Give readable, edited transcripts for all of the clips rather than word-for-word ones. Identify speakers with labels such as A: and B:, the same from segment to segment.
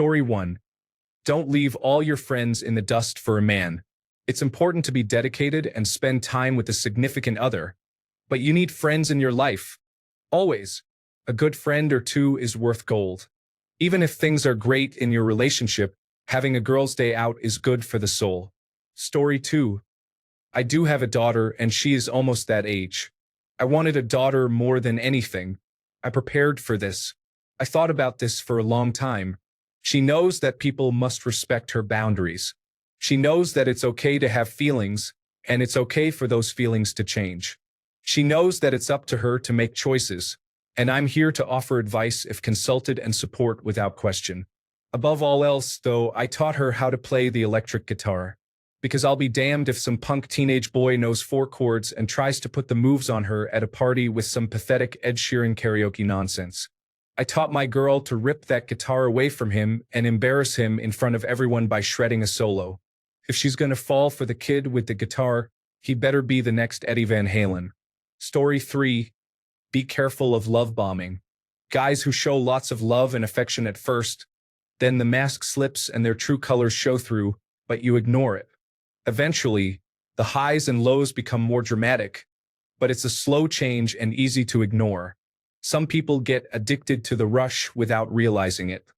A: Story 1. Don't leave all your friends in the dust for a man. It's important to be dedicated and spend time with a significant other, but you need friends in your life. Always. A good friend or two is worth gold. Even if things are great in your relationship, having a girl's day out is good for the soul. Story 2. I do have a daughter and she is almost that age. I wanted a daughter more than anything. I prepared for this. I thought about this for a long time. She knows that people must respect her boundaries. She knows that it's okay to have feelings, and it's okay for those feelings to change. She knows that it's up to her to make choices, and I'm here to offer advice if consulted and support without question. Above all else, though, I taught her how to play the electric guitar. Because I'll be damned if some punk teenage boy knows 4 chords and tries to put the moves on her at a party with some pathetic Ed Sheeran karaoke nonsense. I taught my girl to rip that guitar away from him and embarrass him in front of everyone by shredding a solo. If she's gonna fall for the kid with the guitar, he better be the next Eddie Van Halen. Story 3. Be careful of love bombing. Guys who show lots of love and affection at first, then the mask slips and their true colors show through, but you ignore it. Eventually, the highs and lows become more dramatic, but it's a slow change and easy to ignore. Some people get addicted to the rush without realizing it.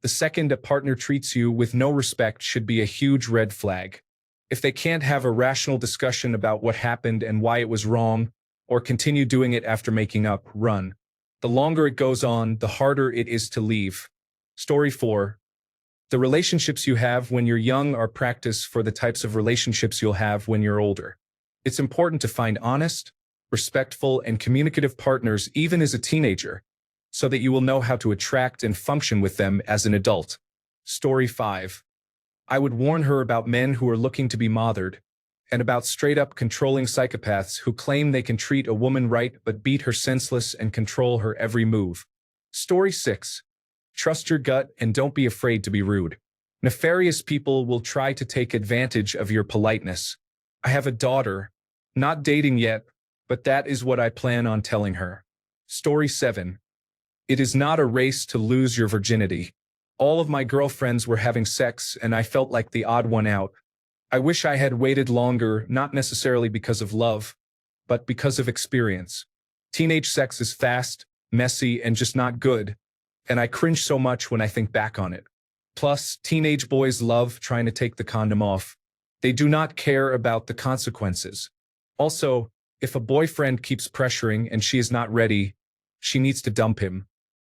A: The second a partner treats you with no respect should be a huge red flag. If they can't have a rational discussion about what happened and why it was wrong, or continue doing it after making up, run. The longer it goes on, the harder it is to leave. Story 4. The relationships you have when you're young are practice for the types of relationships you'll have when you're older. It's important to find honest, respectful, and communicative partners even as a teenager, so that you will know how to attract and function with them as an adult. Story 5. I would warn her about men who are looking to be mothered, and about straight-up controlling psychopaths who claim they can treat a woman right but beat her senseless and control her every move. Story 6. Trust your gut and don't be afraid to be rude. Nefarious people will try to take advantage of your politeness. I have a daughter, not dating yet, but that is what I plan on telling her. Story 7. It is not a race to lose your virginity. All of my girlfriends were having sex and I felt like the odd one out. I wish I had waited longer, not necessarily because of love, but because of experience. Teenage sex is fast, messy, and just not good, and I cringe so much when I think back on it. Plus, teenage boys love trying to take the condom off. They do not care about the consequences. Also, if a boyfriend keeps pressuring and she is not ready, she needs to dump him.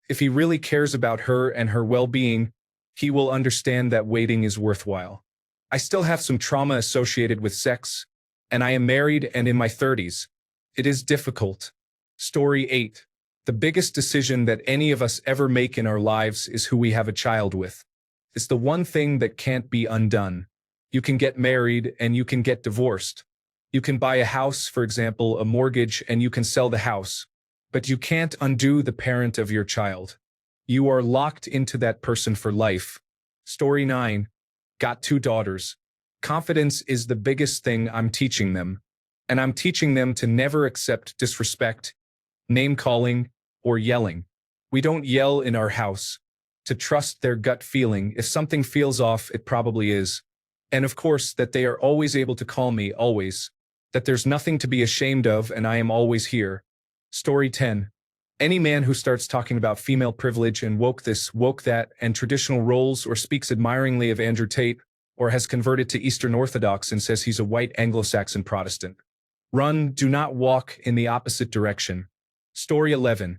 A: If he really cares about her and her well-being, he will understand that waiting is worthwhile. I still have some trauma associated with sex, and I am married and in my 30s. It is difficult. Story 8. The biggest decision that any of us ever make in our lives is who we have a child with. It's the one thing that can't be undone. You can get married and you can get divorced. You can buy a house, for example, a mortgage, and you can sell the house. But you can't undo the parent of your child. You are locked into that person for life. Story 9. Got 2 daughters. Confidence is the biggest thing I'm teaching them. And I'm teaching them to never accept disrespect, name-calling, or yelling. We don't yell in our house. To trust their gut feeling. If something feels off, it probably is. And of course, that they are always able to call me, always. That there's nothing to be ashamed of and I am always here. Story 10. Any man who starts talking about female privilege and woke this, woke that, and traditional roles, or speaks admiringly of Andrew Tate, or has converted to Eastern Orthodox and says he's a white Anglo-Saxon Protestant. Run, do not walk in the opposite direction. Story 11.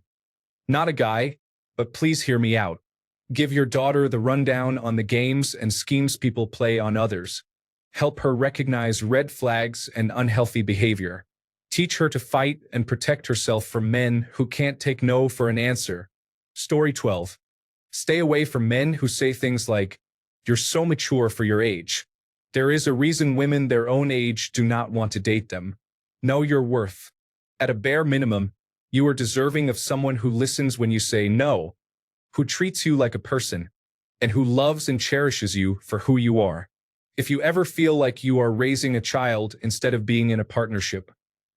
A: Not a guy, but please hear me out. Give your daughter the rundown on the games and schemes people play on others. Help her recognize red flags and unhealthy behavior. Teach her to fight and protect herself from men who can't take no for an answer. Story 12. Stay away from men who say things like, "You're so mature for your age." There is a reason women their own age do not want to date them. Know your worth. At a bare minimum, you are deserving of someone who listens when you say no, who treats you like a person, and who loves and cherishes you for who you are. If you ever feel like you are raising a child instead of being in a partnership,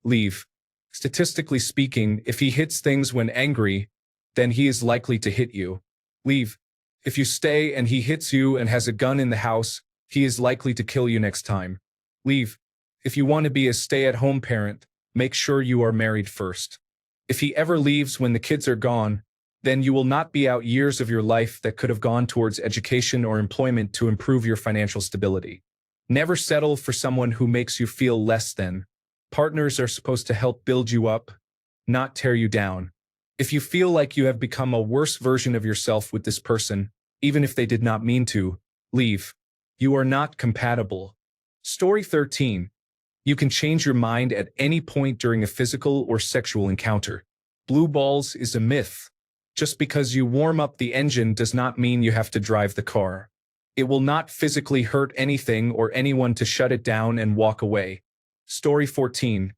A: leave. Statistically speaking, if he hits things when angry, then he is likely to hit you. Leave. If you stay and he hits you and has a gun in the house, he is likely to kill you next time. Leave. If you want to be a stay-at-home parent, make sure you are married first. If he ever leaves when the kids are gone, then you will not be out years of your life that could have gone towards education or employment to improve your financial stability. Never settle for someone who makes you feel less than. Partners are supposed to help build you up, not tear you down. If you feel like you have become a worse version of yourself with this person, even if they did not mean to, leave. You are not compatible. Story 13. You can change your mind at any point during a physical or sexual encounter. Blue balls is a myth. Just because you warm up the engine does not mean you have to drive the car. It will not physically hurt anything or anyone to shut it down and walk away. Story 14.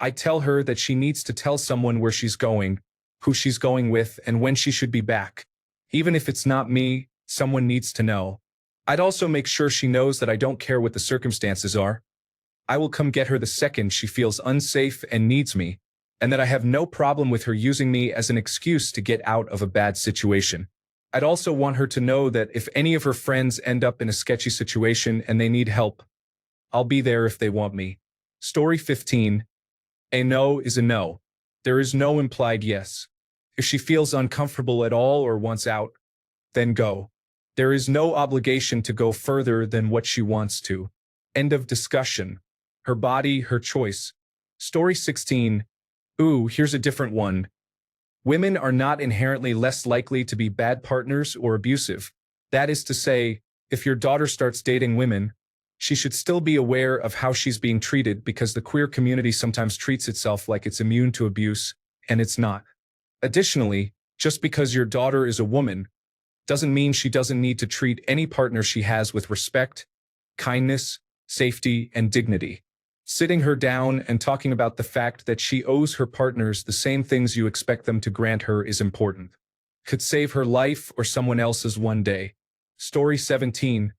A: I tell her that she needs to tell someone where she's going, who she's going with, and when she should be back. Even if it's not me, someone needs to know. I'd also make sure she knows that I don't care what the circumstances are. I will come get her the second she feels unsafe and needs me, and that I have no problem with her using me as an excuse to get out of a bad situation. I'd also want her to know that if any of her friends end up in a sketchy situation and they need help, I'll be there if they want me. Story 15. A no is a no. There is no implied yes. If she feels uncomfortable at all or wants out, then go. There is no obligation to go further than what she wants to. End of discussion. Her body, her choice. Story 16. Ooh, here's a different one. Women are not inherently less likely to be bad partners or abusive. That is to say, if your daughter starts dating women, she should still be aware of how she's being treated because the queer community sometimes treats itself like it's immune to abuse, and it's not. Additionally, just because your daughter is a woman doesn't mean she doesn't need to treat any partner she has with respect, kindness, safety, and dignity. Sitting her down and talking about the fact that she owes her partners the same things you expect them to grant her is important. Could save her life or someone else's one day. Story 17.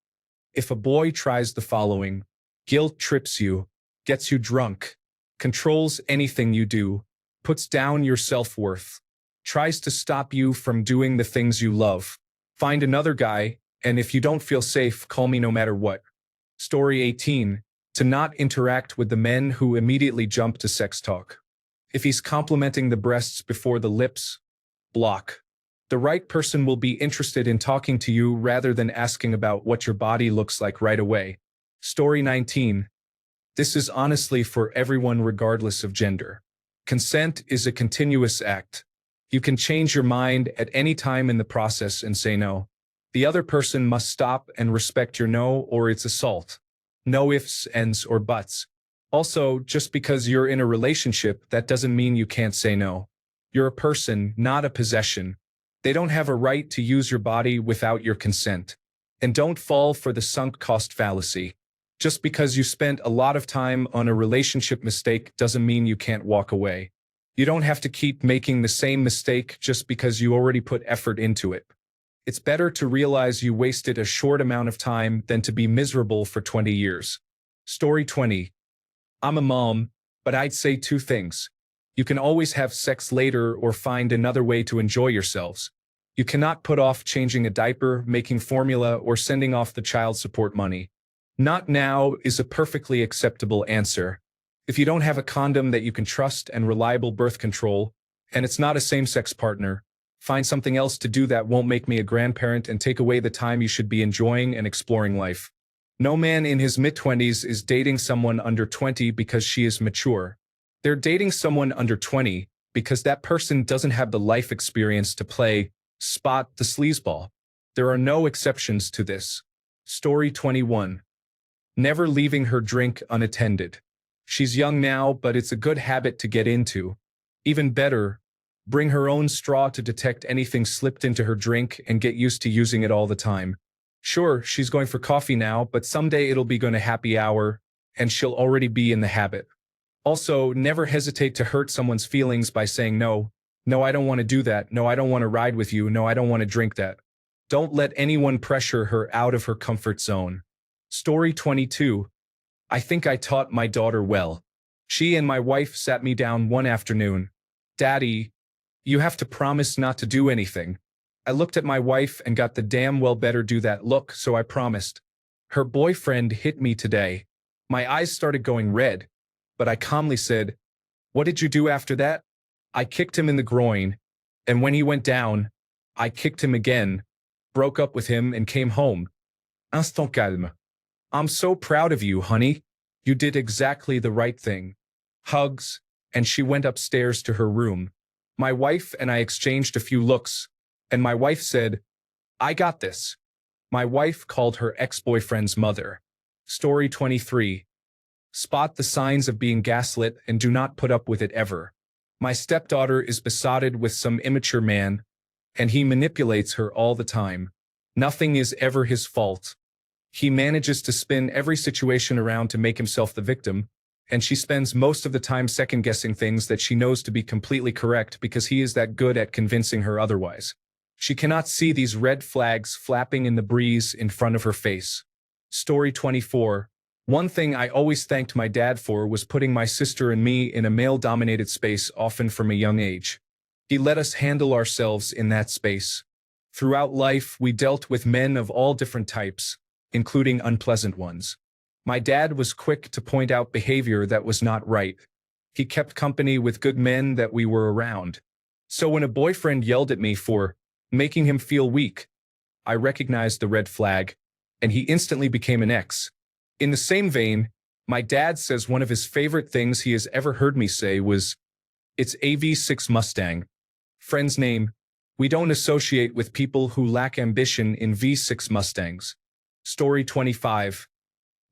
A: If a boy tries the following: guilt trips you, gets you drunk, controls anything you do, puts down your self-worth, tries to stop you from doing the things you love, find another guy, and if you don't feel safe, call me no matter what. Story 18. To not interact with the men who immediately jump to sex talk. If he's complimenting the breasts before the lips, block. The right person will be interested in talking to you rather than asking about what your body looks like right away. Story 19. This is honestly for everyone regardless of gender. Consent is a continuous act. You can change your mind at any time in the process and say no. The other person must stop and respect your no or it's assault. No ifs, ands, or buts. Also, just because you're in a relationship, that doesn't mean you can't say no. You're a person, not a possession. They don't have a right to use your body without your consent. And don't fall for the sunk cost fallacy. Just because you spent a lot of time on a relationship mistake doesn't mean you can't walk away. You don't have to keep making the same mistake just because you already put effort into it. It's better to realize you wasted a short amount of time than to be miserable for 20 years. Story 20. I'm a mom, but I'd say two things. You can always have sex later or find another way to enjoy yourselves. You cannot put off changing a diaper, making formula, or sending off the child support money. Not now is a perfectly acceptable answer. If you don't have a condom that you can trust and reliable birth control, and it's not a same-sex partner, find something else to do that won't make me a grandparent and take away the time you should be enjoying and exploring life. No man in his mid-20s is dating someone under 20 because she is mature. They're dating someone under 20 because that person doesn't have the life experience to play spot the sleazeball. There are no exceptions to this. Story 21. Never leaving her drink unattended. She's young now, but it's a good habit to get into. Even better, bring her own straw to detect anything slipped into her drink and get used to using it all the time. Sure, she's going for coffee now, but someday it'll be going to happy hour, and she'll already be in the habit. Also, never hesitate to hurt someone's feelings by saying no. No, I don't want to do that. No, I don't want to ride with you. No, I don't want to drink that. Don't let anyone pressure her out of her comfort zone. Story 22. I think I taught my daughter well. She and my wife sat me down one afternoon. Daddy, you have to promise not to do anything. I looked at my wife and got the damn well better do that look, so I promised. Her boyfriend hit me today. My eyes started going red, but I calmly said, "What did you do after that?" I kicked him in the groin, and when he went down, I kicked him again, broke up with him, and came home. Instant calme. I'm so proud of you, honey. You did exactly the right thing. Hugs, and she went upstairs to her room. My wife and I exchanged a few looks, and my wife said, "I got this." My wife called her ex-boyfriend's mother. Story 23. Spot the signs of being gaslit and do not put up with it ever. My stepdaughter is besotted with some immature man, and he manipulates her all the time. Nothing is ever his fault. He manages to spin every situation around to make himself the victim, and she spends most of the time second-guessing things that she knows to be completely correct because he is that good at convincing her otherwise. She cannot see these red flags flapping in the breeze in front of her face. Story 24. One thing I always thanked my dad for was putting my sister and me in a male-dominated space often from a young age. He let us handle ourselves in that space. Throughout life, we dealt with men of all different types, including unpleasant ones. My dad was quick to point out behavior that was not right. He kept company with good men that we were around. So when a boyfriend yelled at me for making him feel weak, I recognized the red flag, and he instantly became an ex. In the same vein, my dad says one of his favorite things he has ever heard me say was, "It's a V6 Mustang." Friend's name. We don't associate with people who lack ambition in V6 Mustangs. Story 25.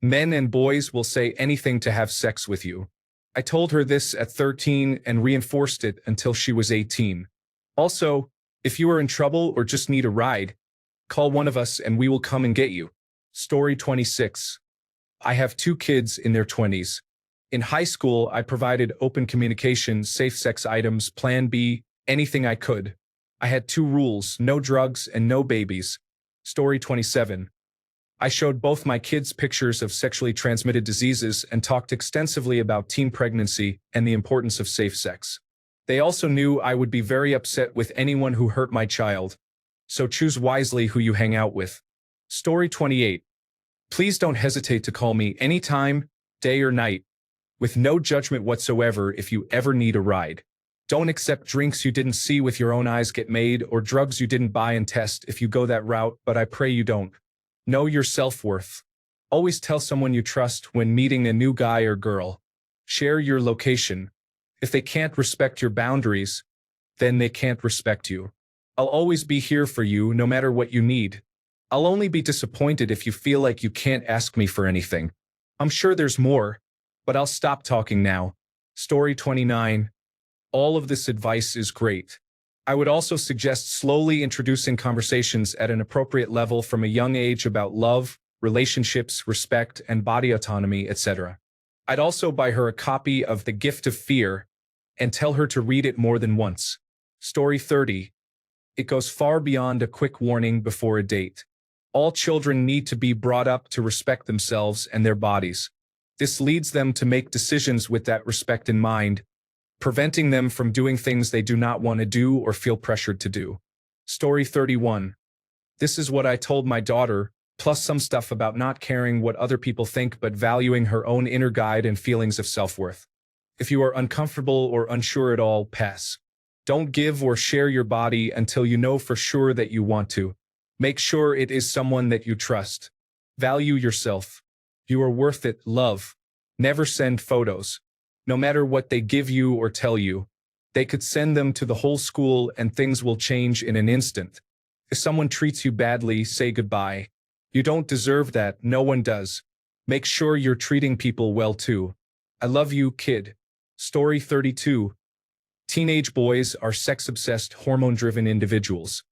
A: Men and boys will say anything to have sex with you. I told her this at 13 and reinforced it until she was 18. Also, if you are in trouble or just need a ride, call one of us and we will come and get you. Story 26. I have 2 kids in their 20s. In high school, I provided open communication, safe sex items, plan B, anything I could. I had 2 rules, no drugs and no babies. Story 27. I showed both my kids pictures of sexually transmitted diseases and talked extensively about teen pregnancy and the importance of safe sex. They also knew I would be very upset with anyone who hurt my child. So choose wisely who you hang out with. Story 28. Please don't hesitate to call me anytime, day or night, with no judgment whatsoever if you ever need a ride. Don't accept drinks you didn't see with your own eyes get made or drugs you didn't buy and test if you go that route, but I pray you don't. Know your self-worth. Always tell someone you trust when meeting a new guy or girl. Share your location. If they can't respect your boundaries, then they can't respect you. I'll always be here for you no matter what you need. I'll only be disappointed if you feel like you can't ask me for anything. I'm sure there's more, but I'll stop talking now. Story 29. All of this advice is great. I would also suggest slowly introducing conversations at an appropriate level from a young age about love, relationships, respect, and body autonomy, etc. I'd also buy her a copy of The Gift of Fear and tell her to read it more than once. Story 30. It goes far beyond a quick warning before a date. All children need to be brought up to respect themselves and their bodies. This leads them to make decisions with that respect in mind, preventing them from doing things they do not want to do or feel pressured to do. Story 31. This is what I told my daughter, plus some stuff about not caring what other people think but valuing her own inner guide and feelings of self-worth. If you are uncomfortable or unsure at all, pass. Don't give or share your body until you know for sure that you want to. Make sure it is someone that you trust. Value yourself. You are worth it, love. Never send photos. No matter what they give you or tell you, they could send them to the whole school and things will change in an instant. If someone treats you badly, say goodbye. You don't deserve that, no one does. Make sure you're treating people well too. I love you, kid. Story 32. Teenage boys are sex-obsessed, hormone-driven individuals.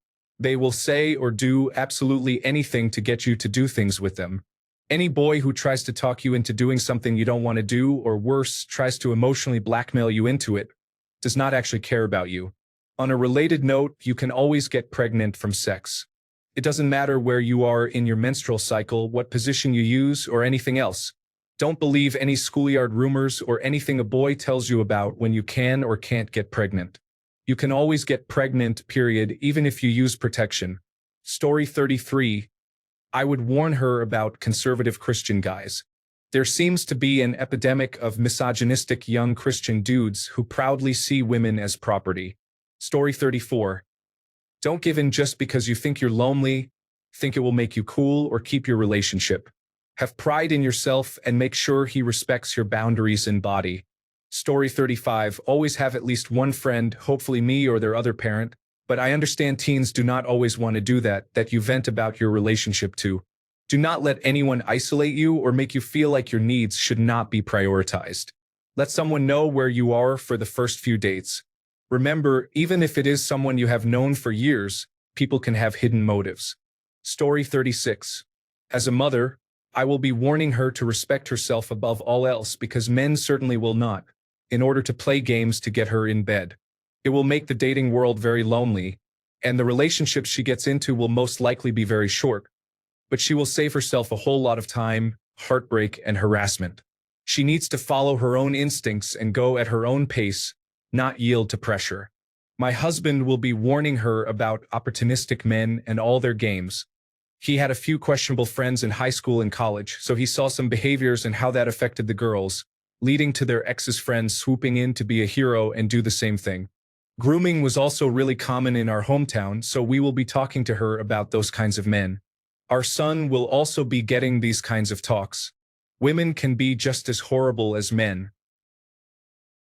A: They will say or do absolutely anything to get you to do things with them. Any boy who tries to talk you into doing something you don't want to do, or worse, tries to emotionally blackmail you into it, does not actually care about you. On a related note, you can always get pregnant from sex. It doesn't matter where you are in your menstrual cycle, what position you use, or anything else. Don't believe any schoolyard rumors or anything a boy tells you about when you can or can't get pregnant. You can always get pregnant, period, even if you use protection. Story 33. I would warn her about conservative Christian guys. There seems to be an epidemic of misogynistic young Christian dudes who proudly see women as property. Story 34. Don't give in just because you think you're lonely, think it will make you cool, or keep your relationship. Have pride in yourself and make sure he respects your boundaries and body. Story 35. Always have at least one friend, hopefully me or their other parent, but I understand teens do not always want to do that you vent about your relationship to. Do not let anyone isolate you or make you feel like your needs should not be prioritized. Let someone know where you are for the first few dates. Remember, even if it is someone you have known for years, people can have hidden motives. Story 36. As a mother, I will be warning her to respect herself above all else because men certainly will not, in order to play games to get her in bed. It will make the dating world very lonely, and the relationships she gets into will most likely be very short, but she will save herself a whole lot of time, heartbreak, and harassment. She needs to follow her own instincts and go at her own pace, not yield to pressure. My husband will be warning her about opportunistic men and all their games. He had a few questionable friends in high school and college, so he saw some behaviors and how that affected the girls, leading to their ex's friends swooping in to be a hero and do the same thing. Grooming was also really common in our hometown, so we will be talking to her about those kinds of men. Our son will also be getting these kinds of talks. Women can be just as horrible as men,